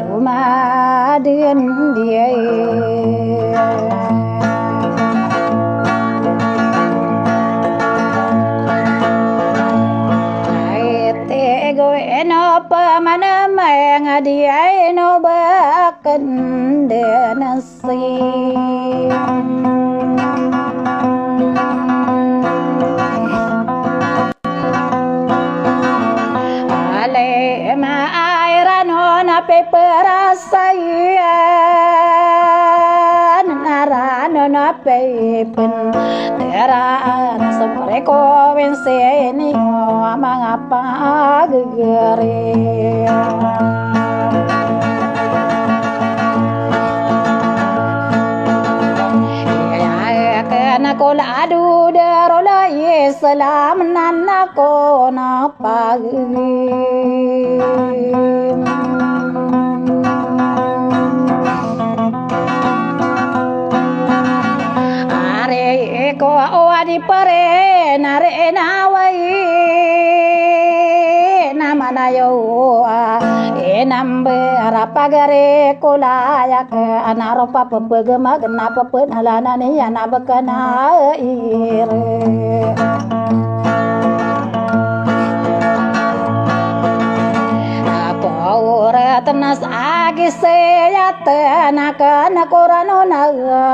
dumaden dia no pamana maya dia no bakan denasi ale ma airano na peperasaian narano na pepen teraan sopreko wenseni mangapa gegere ya kana kola adu darola ye salam nanna ko na pagi are ko adi pare nare nawai namanayo enambe arapagare kolaya ke anaropa pepegema kenapa penalana ni anabakana ire ora tenas agi seyate anakana korano naga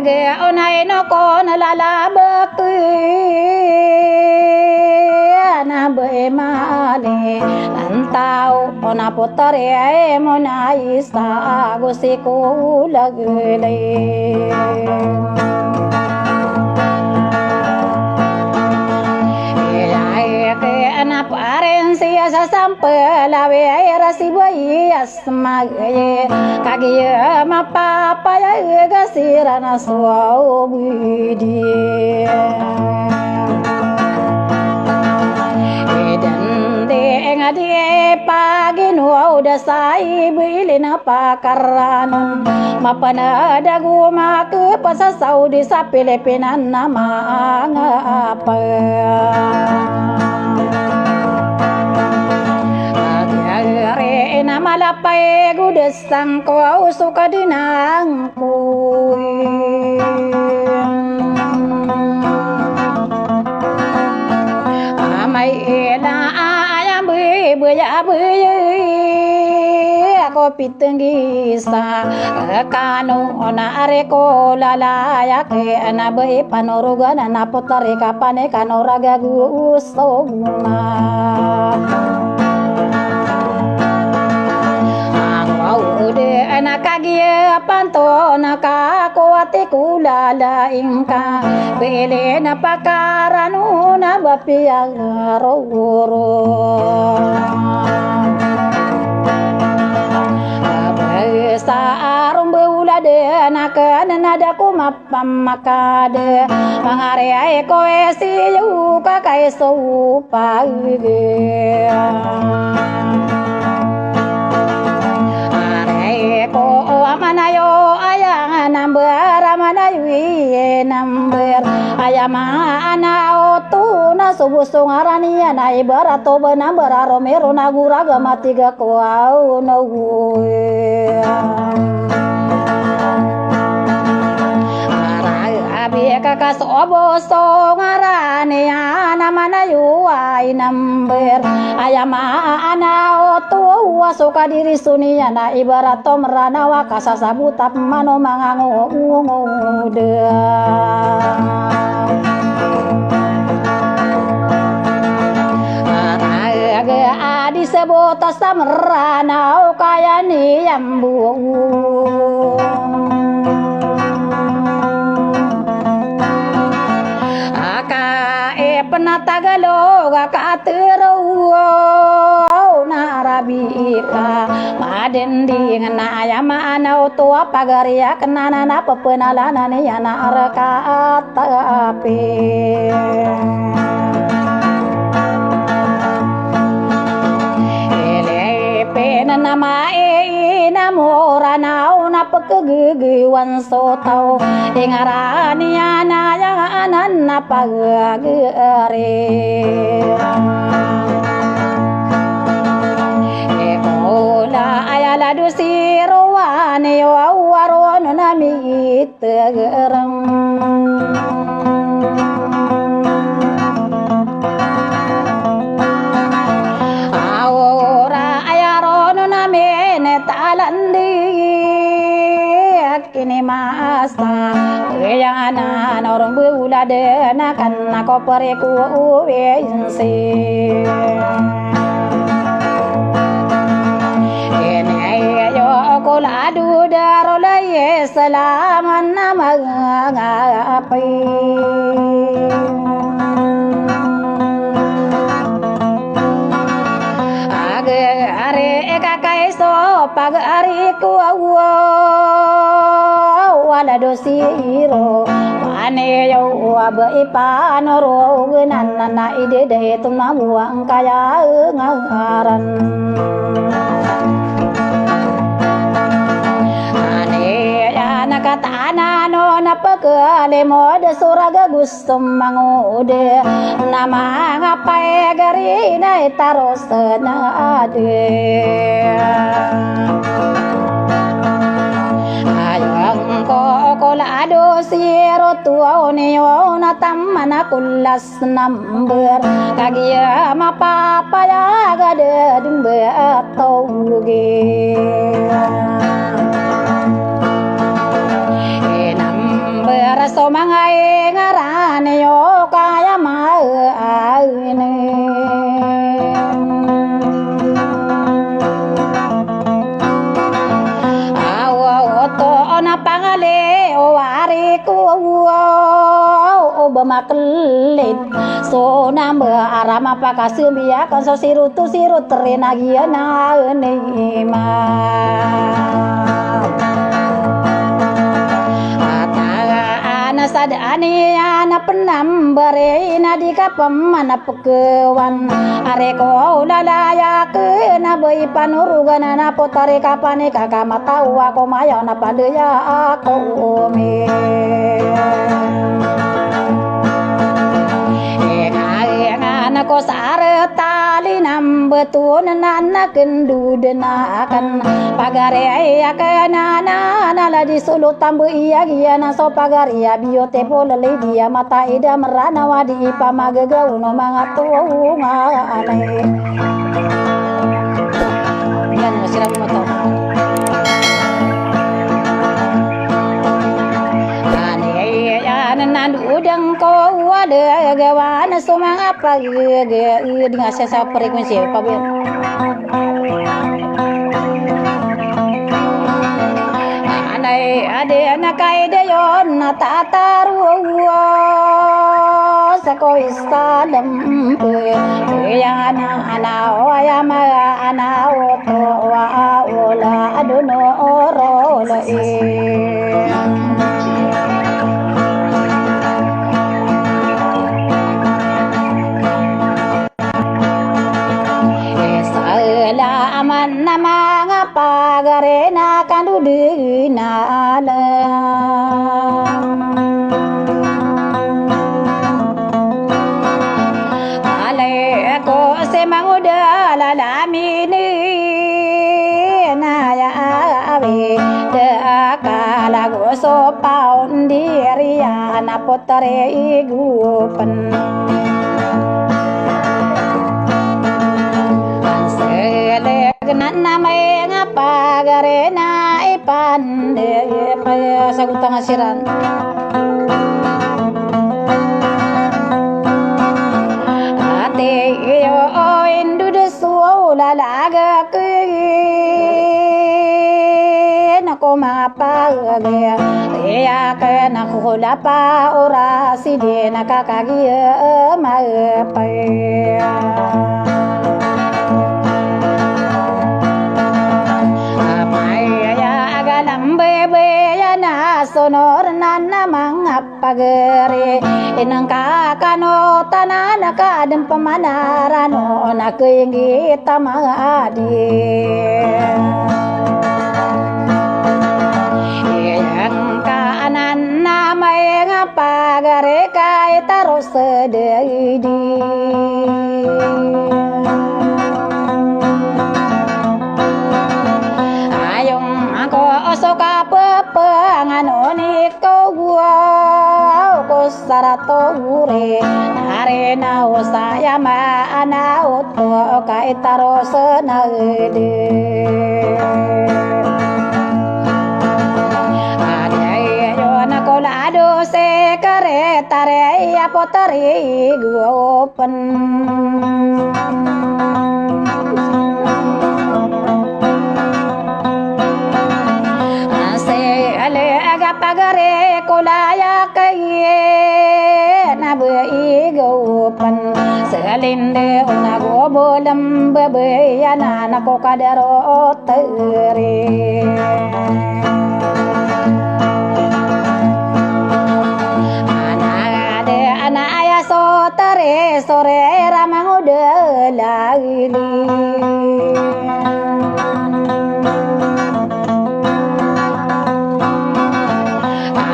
age onai no kon lala bakti ana be male antau ona potare monai sa gosiku lagele anak parensia sampai lawe rasi bayi asmaye kagia mapapa ya gasirana suau budi dan de ngadi pagi nu udah sai bilina pakaran mapana dagu mak pasa saudi sa Pilipinan nama ngapa nama lapai gudesang kau suka dinangku amai ela ayam beya aku pitenggi sa kanu ona areko lala ya ke ana be panoruga na potare kapane kanoraga gusoma ude anak kagia panto naka kuati kulala ingka bele na pakaranu na bapiang rogoro sa arum beula de anak nada ku mapamakade mangare ko esi yu kakai so pagi ko amanayo ayang namber amanayo namber ayama ana otu na subusung arani na ibarato benamber aromero naguraga matiga ko au no kakas obo so ngarane ana manayu ai namber ayama ana otu wasuka diri suni ana ibarat merana wakasa sabutap mano mangango ngode adi sebota samrana kaya ni yambu Tagalog katero narabika madendi na ayama ana to pagaria kenana na pepenalana ne yana araka atape ele pena nama namuranau na pagkagagawan so tao ingarani anayanan na pagagari ekola ayala dusirwane wawaron na mitegerang kini masa kayana orang beulade nakan nako pereku uwensi kene yo koladu darolaye salaman namagai are kakai so pagari ku wala dosiro ane yo abe ipanoro nanana ide de tunamuang kaya ngaran ane ya nakatana no napakale mode suraga gustum mangode nama ngapai gari na taros na ade kolado siro tuau neo na tamana kulas number kagia mapapa ya gade dimbe tauge number so mangai ngarane yo kaya ma aine pangale o ari ku o bamakelit so namba arama pakasumia kan so sirutu sirut renagiana neima ana sadani ana penambare nadika pemana pekewan areko lalaya ke na boi panurugana na potare kapane kakamata wa komaya na padaya aku me ana ko sare tali nambe tun nana kendu denakan pagare ayakana na la di solo tambu iya giana so pagare ya biote polele dia mata ida merana wadi pamagaga uno mangatu ngane yan sirabi mata nan udang ko wada gawana sumang apa ge dengan sesa frekuensi apa ben anai ade anakai de yon tataru sako isadam yang ana oyama ana oto wa ola adono orola aman nama ngapagare na kandudu na ale ko semang udah lalamini na ya ave de akala go so paun diria na potare igupen nana may ngapagare na ipande kaya sagutang asiran ate yo indu desu lalaga ke nako mapagage ya ke nako lapa ora side nakakagia mapai sonor nana mangapagere inang kakano tanana kadem pemanarano na keinggi tamadi taruh sededi ayung aku soka pepenganoni kau gua ko sarato ure arena usaya ma ana uto kai taruh senade kolado se kare tare ya potari guopen ase ale aga pagare kolaya kaye na bui guopen selinde una gobolam bebe ya na ko kadaro tere tare sore ramang udah lagi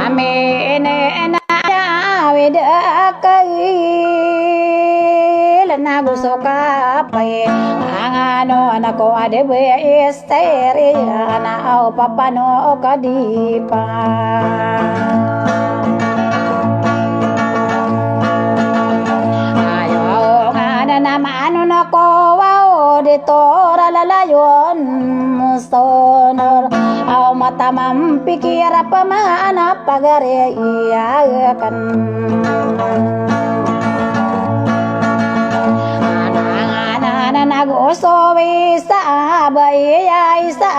amin enaya weda kai lena gusoka pai angano anako ade be isteri ana au papano kadipa nama anu nako wao de tora lalayon mustonor au mata mampikir apa mana pagare iya kan ana nagoso bisa bai ya isa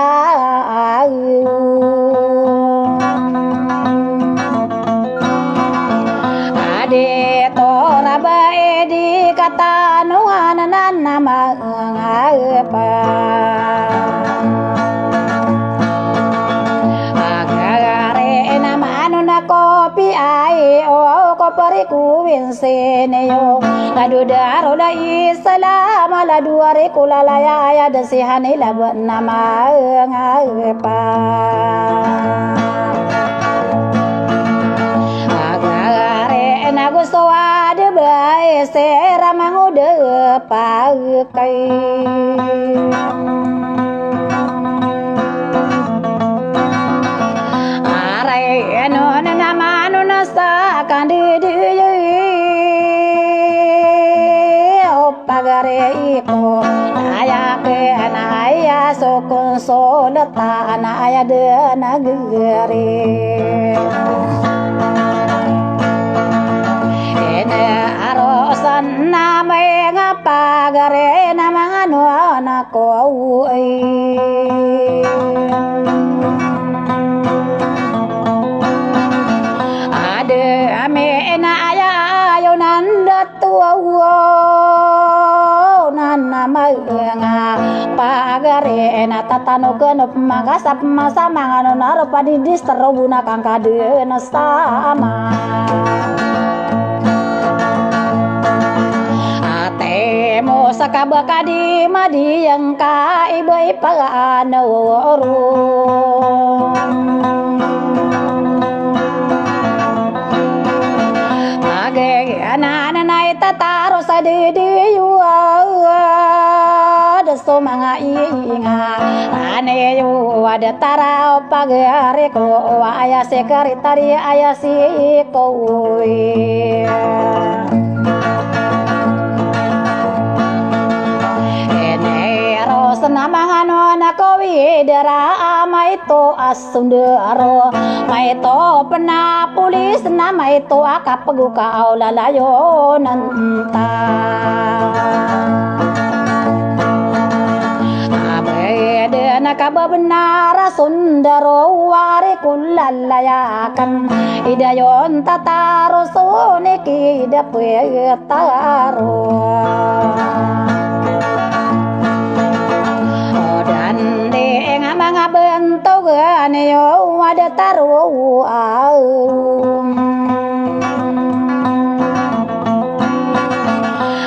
ade tora bai di kata nuanan nama ngapa agare nama anu na kopi ai o kopari kuwinsene yo ladu daro da islam ladu are kulalaya ya desihane lab nama ngapa nagusto ade bae sera mangude pakai are eno nama anu nasa kandidi opagare iko ayake anaya sokon soleta anaya de nagere arosan namay nga pagare na mga anak ko ade ame na ayayo nandatuwa nanamay nga pagare na tatanogan of magasap masama nga naropadidis tarobuna kang kade na sama mo sa kabakadi madi yang ka ibai pagano age anana nai tataro sa didi yuwa deso mga inga ane yu ada tarao pagare ko aya sekretari aya si ko senamang ano nako widera maito asundaro maito penapulis na maito akapaguka aulalayo nanta abede nakababenara sundaro wari kulalayakan idayon tataro soniki dapwe taro mga bentog aneyo ada taruh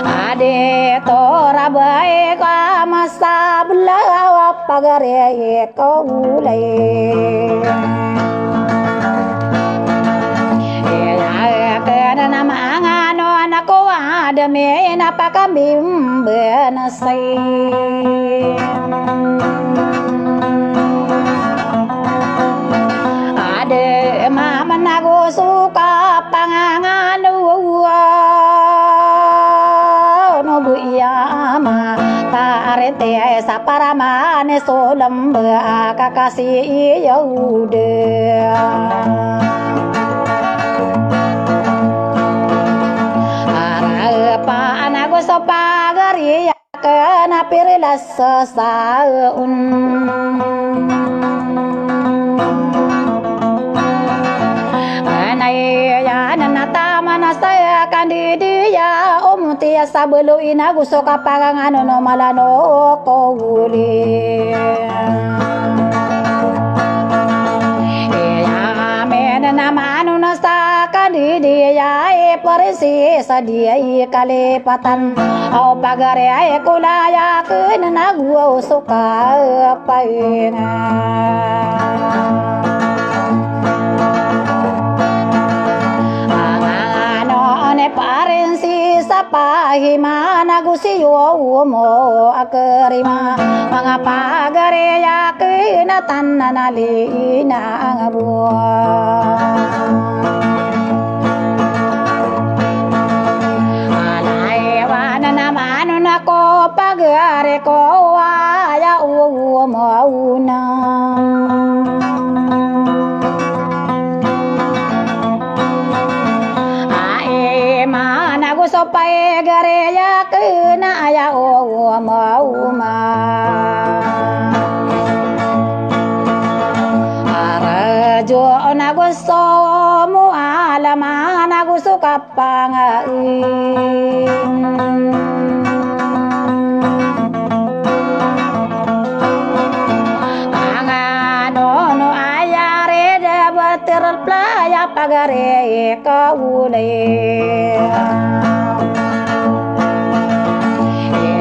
ade tora bae ka masa belawa pagare ko ulai ya kana nama ngano demi napakambim benasay ade mama nago suka panganganu no bu iyama tarete saparamane solam kakasi yaude pa anago sopagari kana pirilas saun anay ya nanatama na saya kandidiya umutia sabulu inago so kapangano no malano ko uli ya men namanu na sa kandidiya parisi sadia kalepatan au pagare ay kulaya kun nagwa suka paina ano ne parensi sapahi mana gusiyo mo akerima mga pagare ya kun tananali na ngabuah ko pagare ko aya mauna ae mana go so pagare ya kana aya mauma arajo nago so mu alama nago so kapanga playa pagare kaule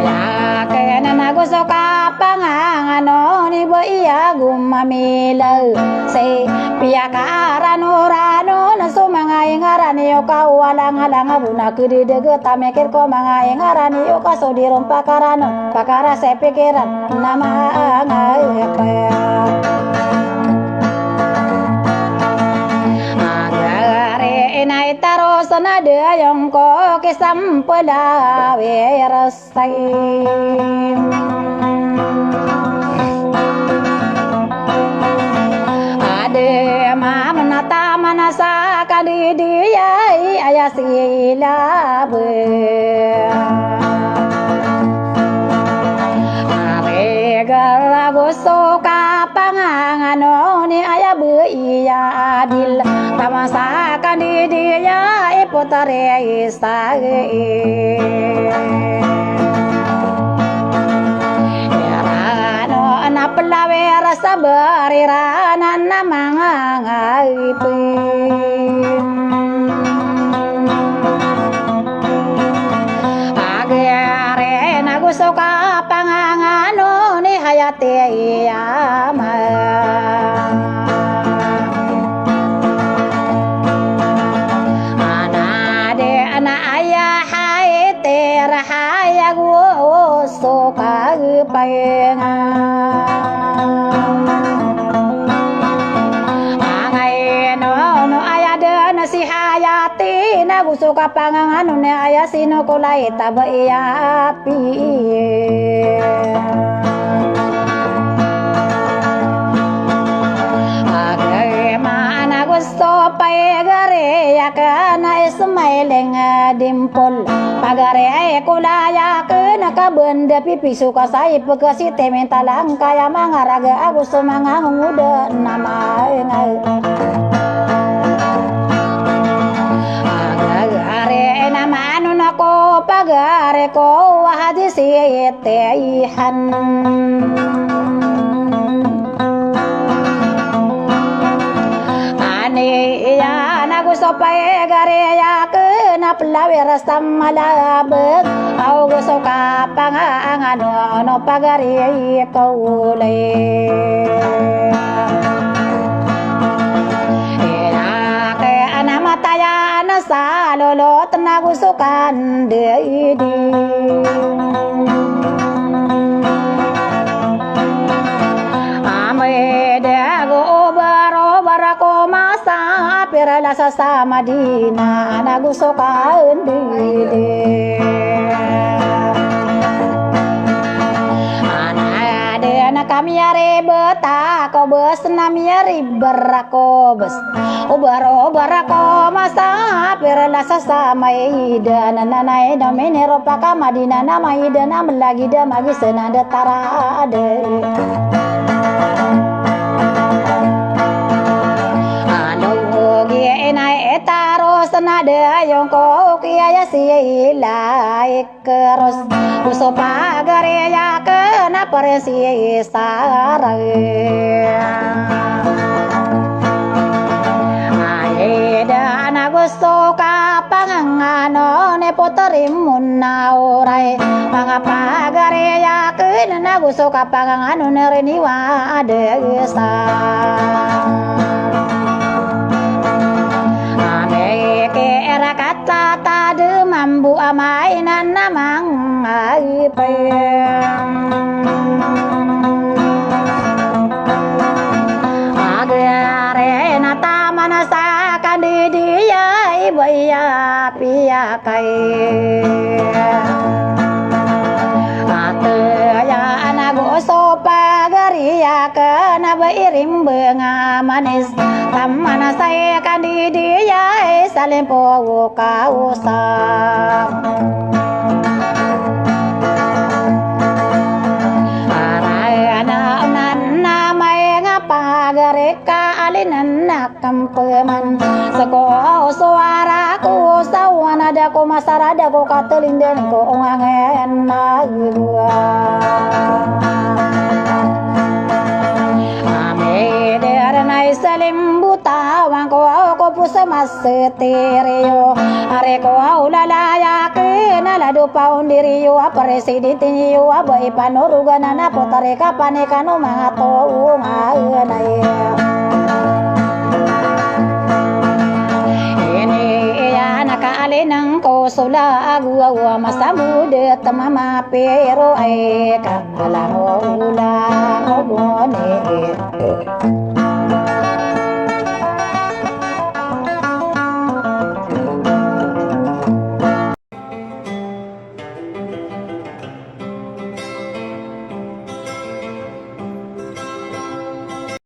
ya kena nago so kapangano ni bo iya gumamila se piakarano rano na so mga ingarani yo kawalang-alang abuna kudidege tamekir ko mga ingarani yo kaso dirom pakarano pakara se pikiran nama ngaya inay taro sana deyong ko kisampala werasay ade mama natama na sa kadidiyay ayasila Abega gusto ka pangangano ni ayabu iya adil tamasa kandidiya ipotare isage yarano anapalawe rasa berirana namangangaipi agare nagusto ka pangangano ni hayate iyama so kagpayenga angay no ayada na si hayati na gusto ka pangangano ni ayasino kulay taba iyapi agay maana gusto payegare yakana ismailing dimpol pagare ay kulaya nakabenda pipi suka saya pegasi tementalang kaya mangaraga aku semanga nguda nama agare nama anu nako pagare ko hadis yeteihan ane ya nagu sopai gare ya kena pelawe rasa malabek au gusto ka pangangano no pagari kaulay ina ke anamataya manasa lolo tenagusukan deidi Amedego baro barako masa pirala sa Madina nagusukan deidi kami are beta ko bes nami are berako bes ubaro barako masa perla sasa maida nanai do menero paka Madina na maida na lagi da magi senada tarade alo gi enai etaro senada yang ko kiaya sila ikros uso pagare ya na paresi sarage aida na gusto ka pangangano ne potarim naurai mga pagare ya na gusto ka pangangano ne reniwa adesa ameke era kata tade mambu amai nan namang ai pe baya pia kai ate ya anago sopa garia kana bairim benga manis tamana saya kan di dia salempo ka usam gareka alinan nakam peman seko suara ku sawana da ko masarada ko katelinden ko ongangen na gua ame de aranai salim buta wang ko pusama seterio are ko ulala ya ke na ladu paundiri yo presidente yo abai panorugana na potare kapane kanu mangato ngai ini ya nakale nang ko sula agua masamude tamama pero ai kala ula obone